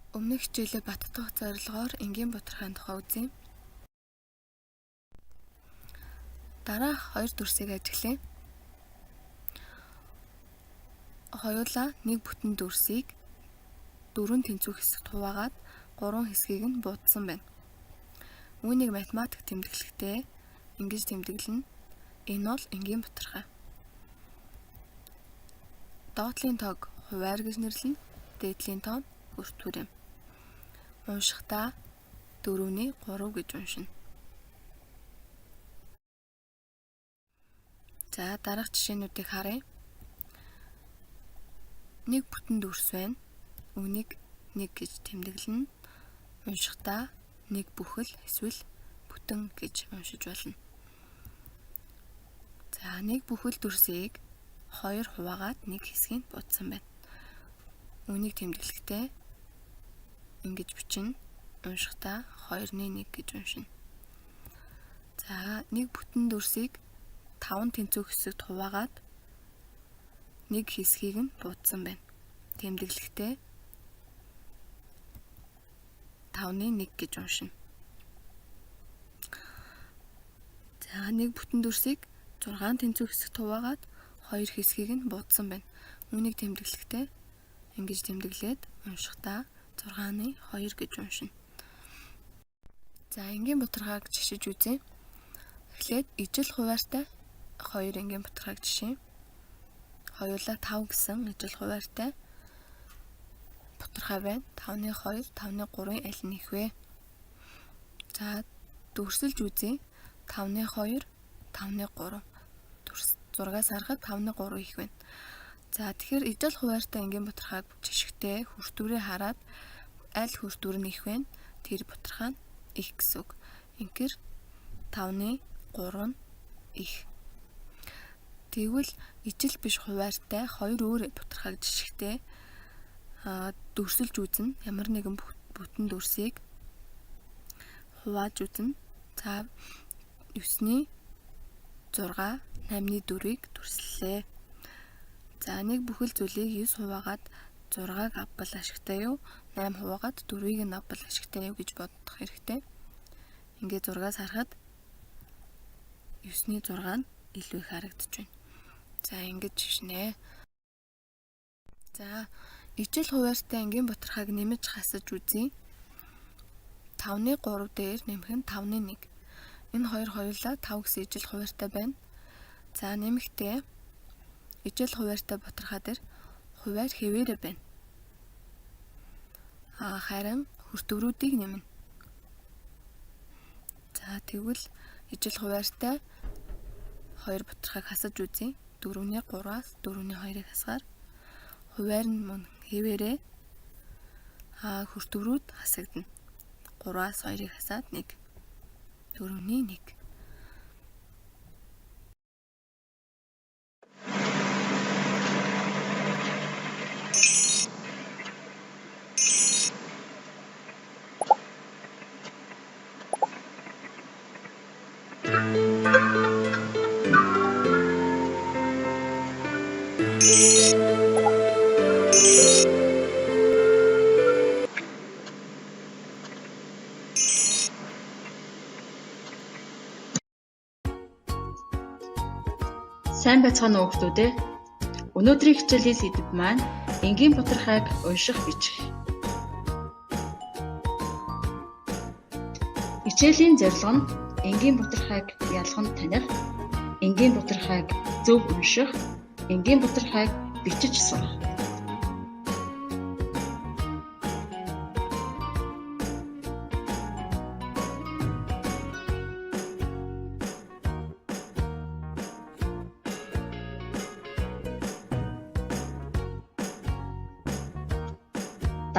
Өмнөх хичээлээ баттгах зорилгоор энгийн бутархайн тухай үзье. Дараах хоёр дүрсийг ажиглая. Хоёулаа нэг бүтэн дүрсийг 4 тэнцвэх хэсэгт хуваагаад 3 хэсгийг нь буудсан байна. Үүнийг математик тэмдэглэхдээ ингэж тэмдэглэнэ. Энэ бол энгийн бутархай. Доотлын тоог хуваар гэж нэрлэнэ. Дээдлийн тоог хүртвэр юм. Уншихдаа 4-ний 3 гэж уншина. За дараах жишээнүүдийг харъя. Нэг бүтэн дүрс байна. Үүнийг 1 гэж тэмдэглэнэ. Уншихдаа нэг бүхэл эсвэл бүтэн гэж уншиж болно. За нэг бүхэл дүрсийг 2 хуваагаад нэг хэсгийг будсан байна. Үүнийг тэмдэглэхдээ ингэж бичнэ. Уншихдаа 2-ны 1 гэж уншина. За нэг бүтэн дүрсийг 5 тэнцвэх хэсэгт хуваагаад нэг хэсгийг нь будсан байна. Тэмдэглэхдээ 5-ны 1 гэж уншина. За нэг бүтэн дүрсийг 6 тэнцвэх хэсэгт хуваагаад 2 хэсгийг нь будсан байна. Үүнийг тэмдэглэхдээ ингэж тэмдэглээд уншихдаа 6-ны 2 гэж уншина. За энгийн бутархайг жишиж үзье. Эхлээд ижил хуваартай 2 энгийн бутархайг жишээ. Хоёулаа 5 гэсэн ижил хуваартай бутархай байна. 5-ны 2, 5-ны 3-ын аль нь их вэ? За дүрсэлж үзье. 5-ны 2, 5-ны 3. Зургаас харахад 5-ны 3 их байна. За тэгэхээр ижил хуваартай энгийн бутархайг жишгтээ хүртвэрээ хараад аль хүртвэр нь их вэ? Тэр бутархай нь их гэсэн үг. Инхээр 5-ны 3 нь их. Тэгвэл ижил биш хуваартай 2 өөр бутархайг жишгтээ дүрсэлж үзнэ. Ямар нэгэн бүтэн дүрсийг хувааж үзнэ. За 9-ний 6, 8-ны 4-ийг дүрслэлээ. За нэг бүхэл зүйлийг 9 хуваагаад 6-аг авбал ашигтай юу? 8 хуваагаад 4-ийг нь авбал ашигтай юу гэж бодох хэрэгтэй. Ингээд зургаас харахад 9-ний 6 нь илүү их харагдаж байна. За ингэж шишнэ. За ижил хуваартай энгийн бутархайг нэмэж хасаж үзье. 5-ны 3 дээр нэмэх нь 5-ны 1. Энэ хоёр хоёулаа 5 гэсэн ижил хуваартай байна. За нэмэхдээ ижил хуваартай бутархай дээр хуваар хэвээрээ байна. Харин хүртврүүдийг нэмнэ. За тэгвэл ижил хуваартай 2 бутархайг хасаж үзье. 4-ний 3-аас 4-ний 2-ыг хасгаар хуваар нь мөн хэвээрээ хүртврүүд хасагдана. 3-аас 2-ыг хасаад 1. 4-ний 1. Сайн байцгаана уу хүүхдүүд ээ. Өнөөдрийн хичээлийн сэдэв маань энгийн бутархайг унших бичих. Хичээлийн зорилго нь энгийн бутархайг ялхан таних, энгийн бутархайг зөв унших, энгийн бутархайг бичиж сурах.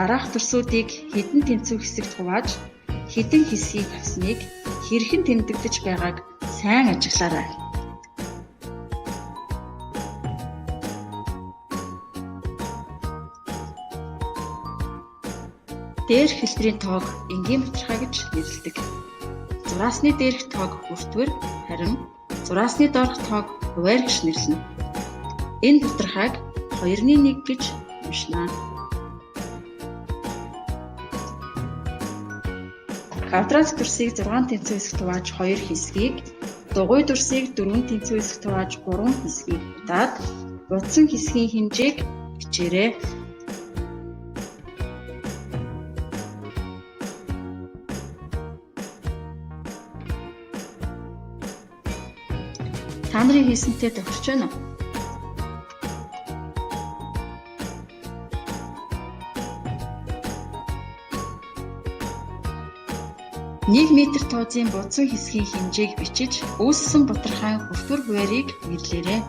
Дараах дүрсүүдийг хэдэн тэнцвэх хэсэгт хувааж хэдэн хэсгийг авсныг хэрхэн тэмдэгдэж байгааг сайн ажиглаарай. Дээрх хэлбэрийн тоог энгийн бутархай гэж нэрлэдэг. Зураасны дээрх тоог хүртвэр, харин зураасны доорх тоог хуваар гэж нэрлэнэ. Энэ бутархайг 2-ны 1 гэж уншина. Квадрат дүрсийг 6 тэнцвэр хэсэгт хувааж 2 хэсгийг, дугуй дүрсийг 4 тэнцвэр хэсэгт хувааж 3 хэсгийг удаад будсан хэсгийн хэмжээг хичээрэй. Та нарын хийсэнтэй тохирч байна уу? Нэг метр туузын будсан хэсгийн хэмжээг бичиж, үүссэн бутархай хүртвэр хуваарийг нэрлээрэй.